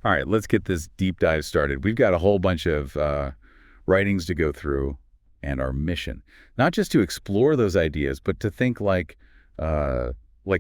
All right, let's get this deep dive started. We've got a whole bunch of writings to go through and our mission, not just to explore those ideas, but to think like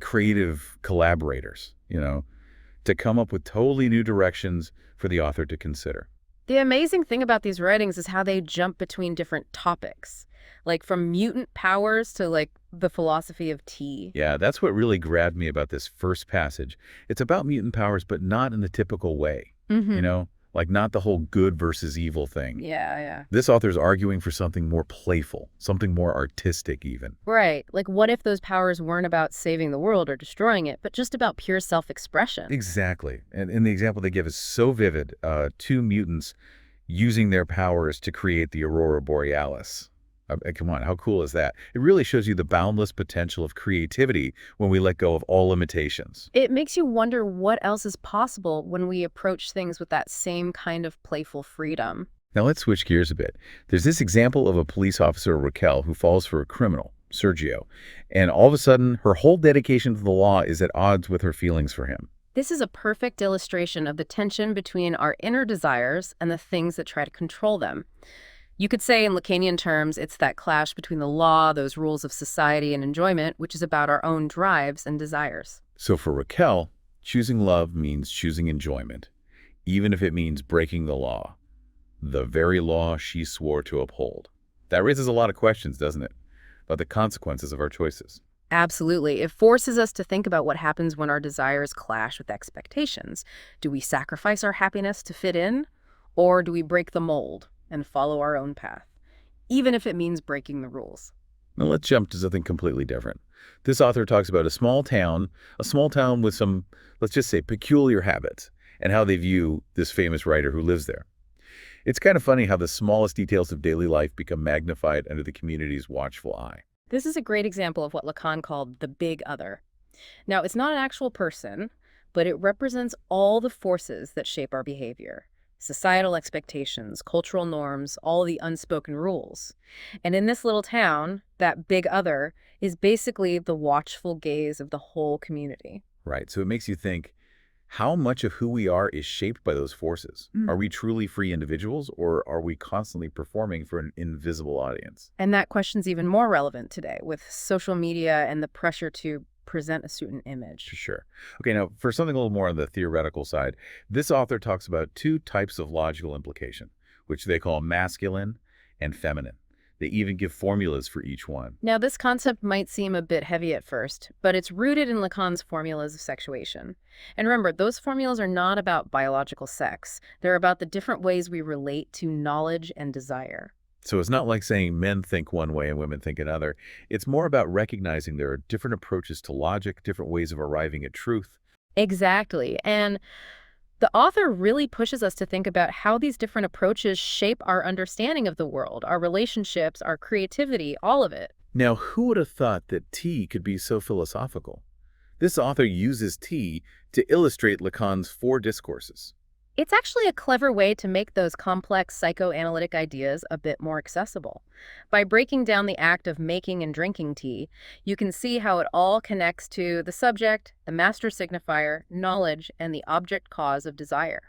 creative collaborators, to come up with totally new directions for the author to consider. The amazing thing about these writings is how they jump between different topics, like from mutant powers to the philosophy of tea. Yeah, that's what really grabbed me about this first passage. It's about mutant powers, but not in the typical way, you Mm-hmm. know, like not the whole good versus evil thing. Yeah, yeah. This author's arguing for something more playful, something more artistic even. Right. Like, what if those powers weren't about saving the world or destroying it, but just about pure self-expression? Exactly. And the example they give is so vivid. Two mutants using their powers to create the aurora borealis. Come on, how cool is that? It really shows you the boundless potential of creativity when we let go of all limitations. It makes you wonder what else is possible when we approach things with that same kind of playful freedom. Now let's switch gears a bit. There's this example of a police officer, Raquel, who falls for a criminal, Sergio, and all of a sudden her whole dedication to the law is at odds with her feelings for him. This is a perfect illustration of the tension between our inner desires and the things that try to control them. You could say in Lacanian terms, it's that clash between the law, those rules of society and enjoyment, which is about our own drives and desires. So for Raquel, choosing love means choosing enjoyment, even if it means breaking the law, the very law she swore to uphold. That raises a lot of questions, doesn't it, about the consequences of our choices. Absolutely. It forces us to think about what happens when our desires clash with expectations. Do we sacrifice our happiness to fit in, or do we break the mold and follow our own path, even if it means breaking the rules? Now let's jump to something completely different. This author talks about a small town with some, let's just say, peculiar habits, and how they view this famous writer who lives there. It's kind of funny how the smallest details of daily life become magnified under the community's watchful eye. This is a great example of what Lacan called the big other. Now, it's not an actual person, but it represents all the forces that shape our behavior. Societal expectations, cultural norms, all the unspoken rules. And in this little town, that big other is basically the watchful gaze of the whole community. Right, so it makes you think, how much of who we are is shaped by those forces? Are we truly free individuals, or are we constantly performing for an invisible audience? And that question's even more relevant today with social media and the pressure to present a certain image. For sure. Okay, now for something a little more on the theoretical side, this author talks about two types of logical implication, which they call masculine and feminine. They even give formulas for each one. Now, this concept might seem a bit heavy at first, but it's rooted in Lacan's formulas of sexuation. And remember, those formulas are not about biological sex. They're about the different ways we relate to knowledge and desire. So it's not like saying men think one way and women think another. It's more about recognizing there are different approaches to logic, different ways of arriving at truth. Exactly. And the author really pushes us to think about how these different approaches shape our understanding of the world, our relationships, our creativity, all of it. Now, who would have thought that tea could be so philosophical? This author uses tea to illustrate Lacan's four discourses. It's actually a clever way to make those complex psychoanalytic ideas a bit more accessible. By breaking down the act of making and drinking tea, you can see how it all connects to the subject, the master signifier, knowledge, and the object cause of desire.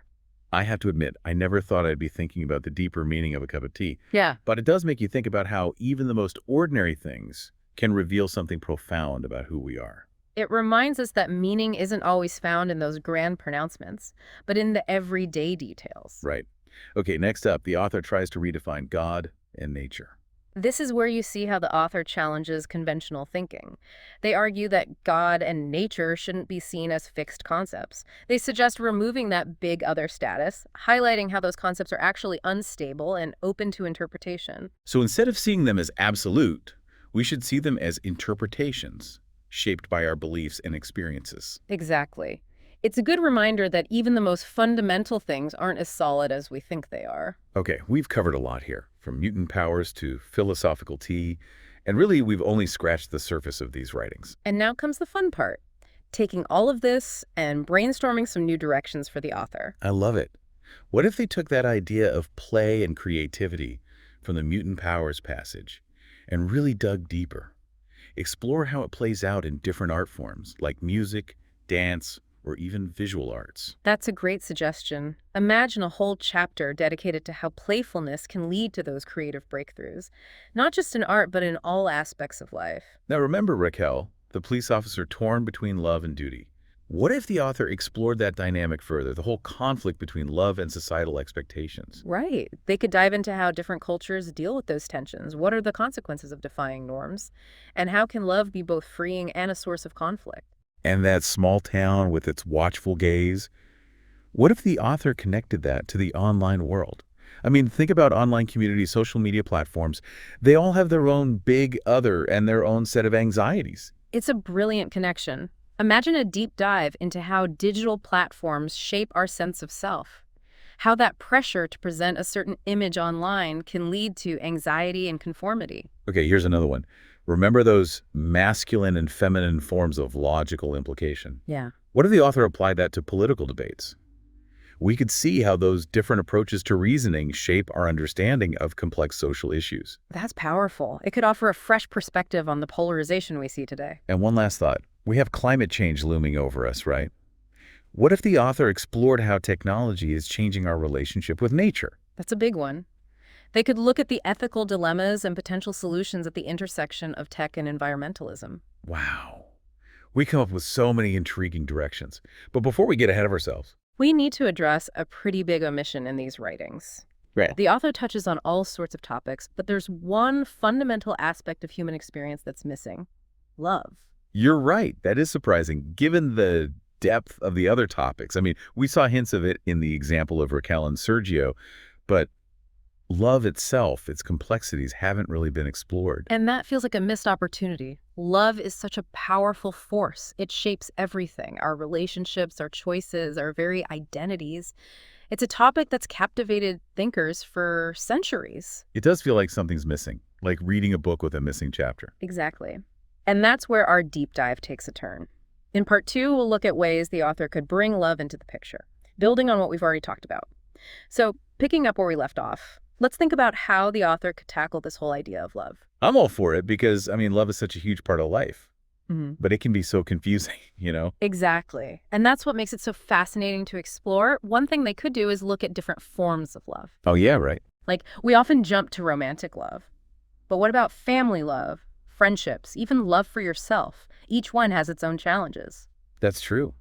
I have to admit, I never thought I'd be thinking about the deeper meaning of a cup of tea. Yeah. But it does make you think about how even the most ordinary things can reveal something profound about who we are. It reminds us that meaning isn't always found in those grand pronouncements, but in the everyday details. Right. Okay, next up, the author tries to redefine God and nature. This is where you see how the author challenges conventional thinking. They argue that God and nature shouldn't be seen as fixed concepts. They suggest removing that big other status, highlighting how those concepts are actually unstable and open to interpretation. So instead of seeing them as absolute, we should see them as interpretations shaped by our beliefs and experiences. Exactly. It's a good reminder that even the most fundamental things aren't as solid as we think they are. Okay, we've covered a lot here, from mutant powers to philosophical tea, and really we've only scratched the surface of these writings. And now comes the fun part, taking all of this and brainstorming some new directions for the author. I love it. What if they took that idea of play and creativity from the mutant powers passage and really dug deeper? Explore how it plays out in different art forms like music, dance, or even visual arts. That's a great suggestion. Imagine a whole chapter dedicated to how playfulness can lead to those creative breakthroughs, not just in art, but in all aspects of life. Now remember, Raquel, the police officer torn between love and duty. What if the author explored that dynamic further, the whole conflict between love and societal expectations? Right. They could dive into how different cultures deal with those tensions. What are the consequences of defying norms? And how can love be both freeing and a source of conflict? And that small town with its watchful gaze? What if the author connected that to the online world? I mean, think about online communities, social media platforms. They all have their own big other and their own set of anxieties. It's a brilliant connection. Imagine a deep dive into how digital platforms shape our sense of self. How that pressure to present a certain image online can lead to anxiety and conformity. Okay, here's another one. Remember those masculine and feminine forms of logical implication? Yeah. What if the author applied that to political debates? We could see how those different approaches to reasoning shape our understanding of complex social issues. That's powerful. It could offer a fresh perspective on the polarization we see today. And one last thought. We have climate change looming over us, right? What if the author explored how technology is changing our relationship with nature? That's a big one. They could look at the ethical dilemmas and potential solutions at the intersection of tech and environmentalism. Wow. We come up with so many intriguing directions. But before we get ahead of ourselves, We need to address a pretty big omission in these writings. right. The author touches on all sorts of topics, but there's one fundamental aspect of human experience that's missing: love. You're right. That is surprising, given the depth of the other topics. I mean, we saw hints of it in the example of Raquel and Sergio, but love itself, its complexities, haven't really been explored. And that feels like a missed opportunity. Love is such a powerful force. It shapes everything: our relationships, our choices, our very identities. It's a topic that's captivated thinkers for centuries. It does feel like something's missing, like reading a book with a missing chapter. Exactly. And that's where our deep dive takes a turn. In part 2, we'll look at ways the author could bring love into the picture, building on what we've already talked about. So, picking up where we left off, let's think about how the author could tackle this whole idea of love. I'm all for it because, I mean, love is such a huge part of life, Mm-hmm. but it can be so confusing, you know? Exactly. And that's what makes it so fascinating to explore. One thing they could do is look at different forms of love. Oh, yeah, right. Like, we often jump to romantic love. But what about family love, friendships, even love for yourself? Each one has its own challenges. That's true.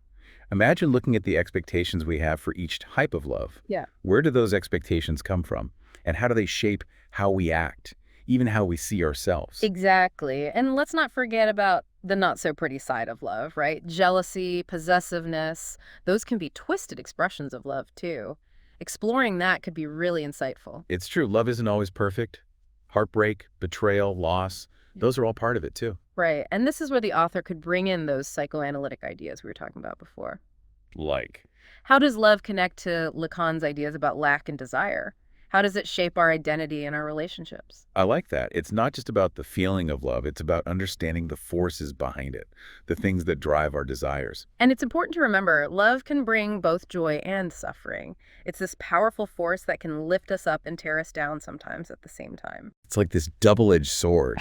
Imagine looking at the expectations we have for each type of love. Yeah. Where do those expectations come from? And how do they shape how we act, even how we see ourselves? Exactly. And let's not forget about the not so pretty side of love, right? Jealousy, possessiveness, those can be twisted expressions of love too. Exploring that could be really insightful. It's true. Love isn't always perfect. Heartbreak, betrayal, loss, those are all part of it too. Right. And this is where the author could bring in those psychoanalytic ideas we were talking about before. Like, How does love connect to Lacan's ideas about lack and desire? How does it shape our identity and our relationships? I like that. It's not just about the feeling of love. It's about understanding the forces behind it, the things that drive our desires. And it's important to remember, love can bring both joy and suffering. It's this powerful force that can lift us up and tear us down sometimes at the same time. It's like this double-edged sword,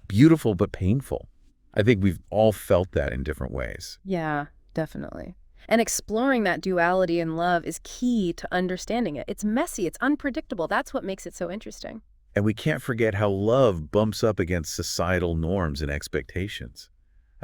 beautiful but painful. I think we've all felt that in different ways. Yeah, definitely. And exploring that duality in love is key to understanding it. It's messy, it's unpredictable. That's what makes it so interesting. And we can't forget how love bumps up against societal norms and expectations.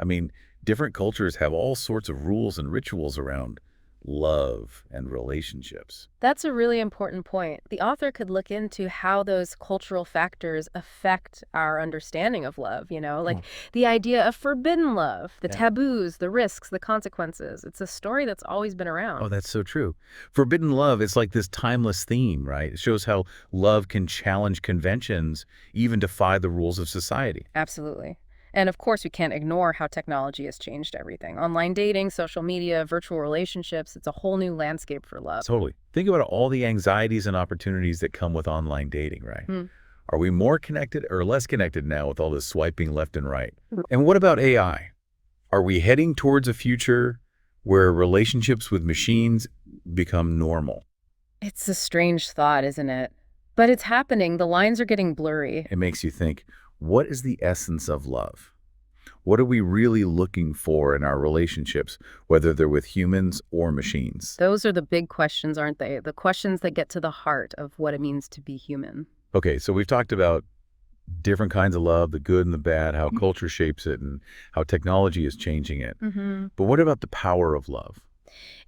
I mean, different cultures have all sorts of rules and rituals around love and relationships. That's a really important point. The author could look into how those cultural factors affect our understanding of love, like the idea of forbidden love, the Yeah. taboos, the risks, the consequences. It's a story that's always been around. Oh, that's so true. Forbidden love is like this timeless theme, right? It shows how love can challenge conventions, even defy the rules of society. Absolutely. And of course, we can't ignore how technology has changed everything. Online dating, social media, virtual relationships, it's a whole new landscape for love. Totally. Think about all the anxieties and opportunities that come with online dating, right? Hmm. Are we more connected or less connected now with all this swiping left and right? And what about AI? Are we heading towards a future where relationships with machines become normal? It's a strange thought, isn't it? But it's happening. The lines are getting blurry. It makes you think, what is the essence of love? What are we really looking for in our relationships, whether they're with humans or machines? Those are the big questions, aren't they? The questions that get to the heart of what it means to be human. Okay, so we've talked about different kinds of love, the good and the bad, how culture shapes it, and how technology is changing it. Hmm. But what about the power of love?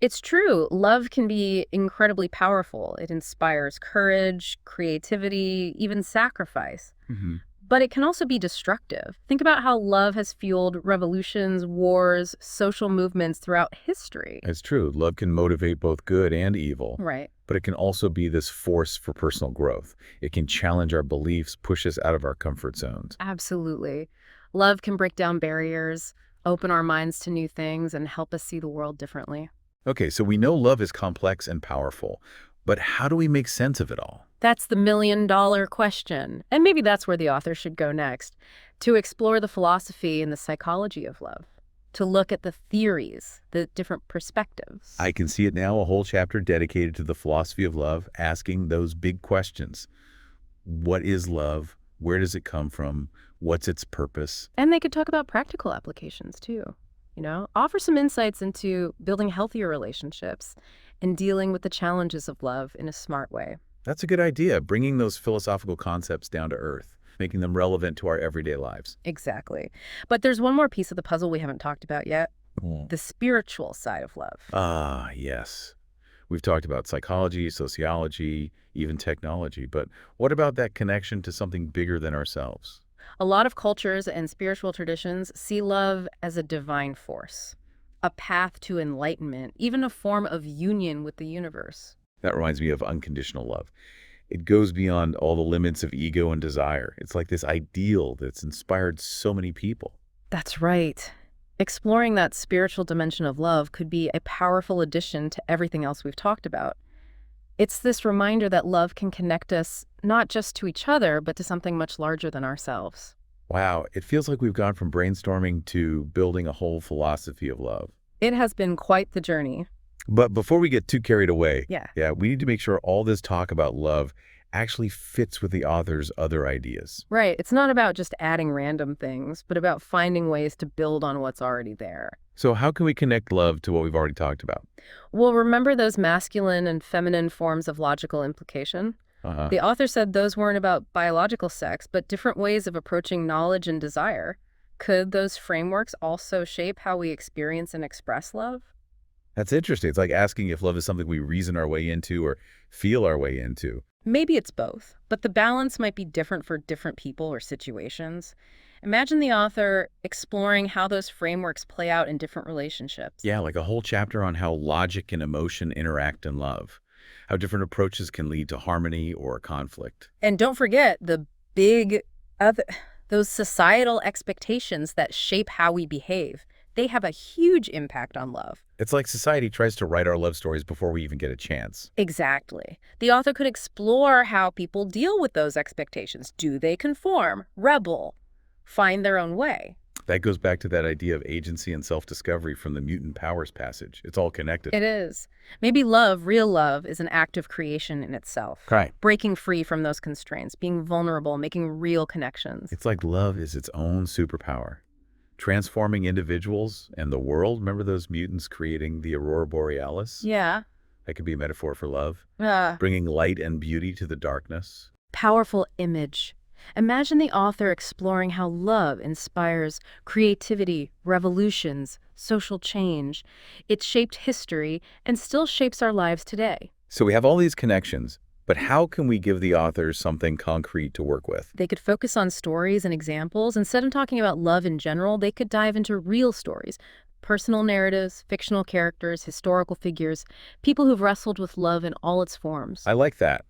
It's true. Love can be incredibly powerful. It inspires courage, creativity, even sacrifice. Hmm. But it can also be destructive. Think about how love has fueled revolutions, wars, social movements throughout history. It's true. Love can motivate both good and evil, Right. but it can also be this force for personal growth. It can challenge our beliefs, push us out of our comfort zones. Absolutely. Love can break down barriers, open our minds to new things, and help us see the world differently. Okay, so we know love is complex and powerful, but how do we make sense of it all? That's the million-dollar question. And maybe that's where the author should go next, to explore the philosophy and the psychology of love, to look at the theories, the different perspectives. I can see it now, a whole chapter dedicated to the philosophy of love, asking those big questions. What is love? Where does it come from? What's its purpose? And they could talk about practical applications too, offer some insights into building healthier relationships and dealing with the challenges of love in a smart way. That's a good idea, bringing those philosophical concepts down to earth, making them relevant to our everyday lives. Exactly. But there's one more piece of the puzzle we haven't talked about yet, Mm. the spiritual side of love. Ah, yes. We've talked about psychology, sociology, even technology, but what about that connection to something bigger than ourselves? A lot of cultures and spiritual traditions see love as a divine force, a path to enlightenment, even a form of union with the universe. That reminds me of unconditional love. It goes beyond all the limits of ego and desire. It's like this ideal that's inspired so many people. That's right. Exploring that spiritual dimension of love could be a powerful addition to everything else we've talked about. It's this reminder that love can connect us not just to each other, but to something much larger than ourselves. Wow, it feels like we've gone from brainstorming to building a whole philosophy of love. It has been quite the journey. But before we get too carried away, Yeah. we need to make sure all this talk about love actually fits with the author's other ideas. Right. It's not about just adding random things, but about finding ways to build on what's already there. So how can we connect love to what we've already talked about? Well, remember those masculine and feminine forms of logical implication? Uh-huh. The author said those weren't about biological sex, but different ways of approaching knowledge and desire. Could those frameworks also shape how we experience and express love? That's interesting. It's like asking if love is something we reason our way into or feel our way into. Maybe it's both, but the balance might be different for different people or situations. Imagine the author exploring how those frameworks play out in different relationships. Yeah, like a whole chapter on how logic and emotion interact in love, how different approaches can lead to harmony or conflict. And don't forget the big other, those societal expectations that shape how we behave. They have a huge impact on love. It's like society tries to write our love stories before we even get a chance. Exactly. The author could explore how people deal with those expectations. Do they conform, rebel, find their own way? That goes back to that idea of agency and self-discovery from the Mutant Powers passage. It's all connected. It is. Maybe love, real love, is an act of creation in itself. Right. Breaking free from those constraints, being vulnerable, making real connections. It's like love is its own superpower. Transforming individuals and the world. Remember those mutants creating the aurora borealis? Yeah. That could be a metaphor for love. Uh, Bringing light and beauty to the darkness. Powerful image. Imagine the author exploring how love inspires creativity, revolutions, social change. It shaped history and still shapes our lives today. So we have all these connections, but how can we give the authors something concrete to work with? They could focus on stories and examples. Instead of talking about love in general, they could dive into real stories, personal narratives, fictional characters, historical figures, people who've wrestled with love in all its forms. I like that.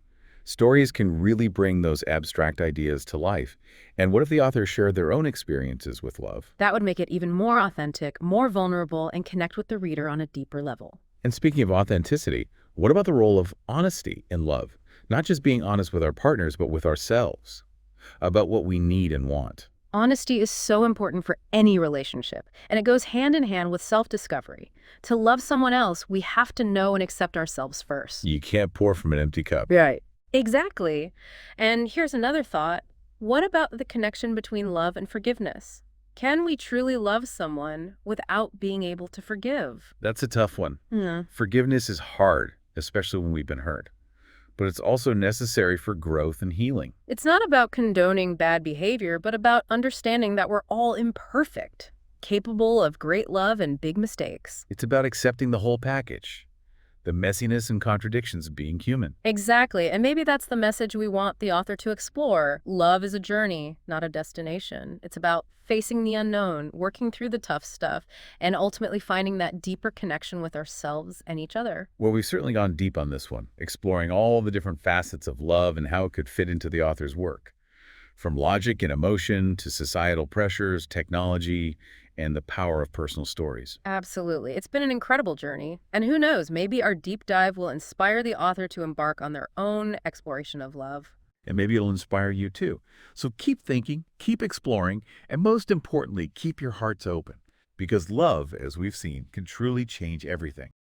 Stories can really bring those abstract ideas to life. And what if the authors shared their own experiences with love? That would make it even more authentic, more vulnerable, and connect with the reader on a deeper level. And speaking of authenticity, what about the role of honesty in love? Not just being honest with our partners, but with ourselves, about what we need and want. Honesty is so important for any relationship, and it goes hand in hand with self-discovery. To love someone else, we have to know and accept ourselves first. You can't pour from an empty cup. Right. Exactly. And here's another thought. What about the connection between love and forgiveness? Can we truly love someone without being able to forgive? That's a tough one. Hmm. Forgiveness is hard, especially when we've been hurt. But it's also necessary for growth and healing. It's not about condoning bad behavior, but about understanding that we're all imperfect, capable of great love and big mistakes. It's about accepting the whole package, the messiness and contradictions of being human. Exactly, and maybe that's the message we want the author to explore. Love is a journey, not a destination. It's about facing the unknown, working through the tough stuff, and ultimately finding that deeper connection with ourselves and each other. Well, we've certainly gone deep on this one, exploring all the different facets of love and how it could fit into the author's work. From logic and emotion to societal pressures, technology, and the power of personal stories. Absolutely. It's been an incredible journey. And who knows, maybe our deep dive will inspire the author to embark on their own exploration of love. And maybe it'll inspire you too. So keep thinking, keep exploring, and most importantly, keep your hearts open. Because love, as we've seen, can truly change everything.